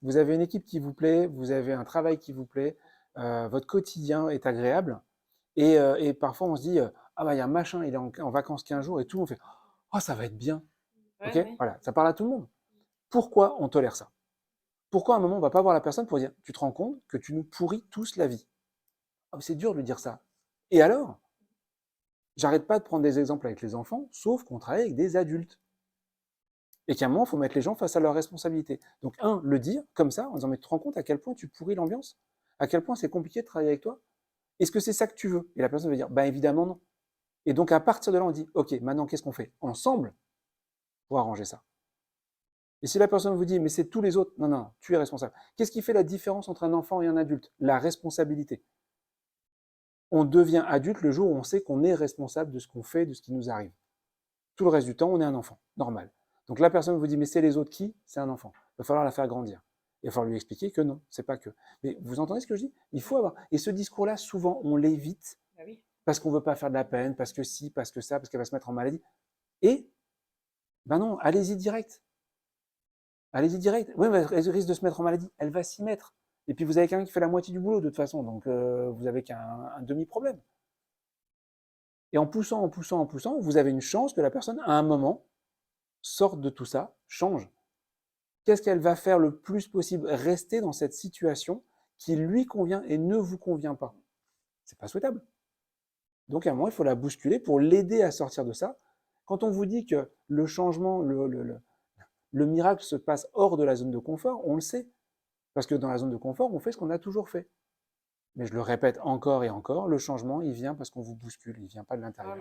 vous avez une équipe qui vous plaît, vous avez un travail qui vous plaît, votre quotidien est agréable, et parfois on se dit, ah bah il y a un machin, il est en vacances 15 jours, et tout le monde fait, oh ça va être bien, Ouais, ok? ouais. Voilà, ça parle à tout le monde. Pourquoi on tolère ça? Pourquoi à un moment on va pas voir la personne pour dire, tu te rends compte que tu nous pourris tous la vie? Ah, c'est dur de lui dire ça. Et alors? J'arrête pas de prendre des exemples avec les enfants, sauf qu'on travaille avec des adultes. Et qu'à un moment, il faut mettre les gens face à leurs responsabilités. Donc, le dire comme ça, en disant, mais tu te rends compte à quel point tu pourris l'ambiance? À quel point c'est compliqué de travailler avec toi? Est-ce que c'est ça que tu veux? Et la personne va dire, bah évidemment non. Et donc, à partir de là, on dit, ok, maintenant, qu'est-ce qu'on fait ensemble pour arranger ça? Et si la personne vous dit, mais c'est tous les autres, non, non, tu es responsable. Qu'est-ce qui fait la différence entre un enfant et un adulte? La responsabilité. On devient adulte le jour où on sait qu'on est responsable de ce qu'on fait, de ce qui nous arrive. Tout le reste du temps, on est un enfant, normal. Donc la personne vous dit, mais c'est les autres qui? C'est un enfant. Il va falloir la faire grandir. Il va falloir lui expliquer que non, c'est pas que. Mais vous entendez ce que je dis? Il faut avoir. Et ce discours-là, souvent, on l'évite Bah oui. parce qu'on veut pas faire de la peine, parce que si, parce que ça, parce qu'elle va se mettre en maladie. Et, ben non, allez-y direct. Allez-y direct. Oui, mais elle risque de se mettre en maladie. Elle va s'y mettre. Et puis vous avez quelqu'un qui fait la moitié du boulot de toute façon, donc vous avez qu'un demi-problème. Et en poussant, en poussant, en poussant, vous avez une chance que la personne, à un moment, sorte de tout ça, change. Qu'est-ce qu'elle va faire le plus possible? Rester dans cette situation qui lui convient et ne vous convient pas. C'est pas souhaitable. Donc à un moment, il faut la bousculer pour l'aider à sortir de ça. Quand on vous dit que le changement, le miracle se passe hors de la zone de confort, on le sait. Parce que dans la zone de confort, on fait ce qu'on a toujours fait. Mais je le répète encore et encore, le changement, il vient parce qu'on vous bouscule, il vient pas de l'intérieur.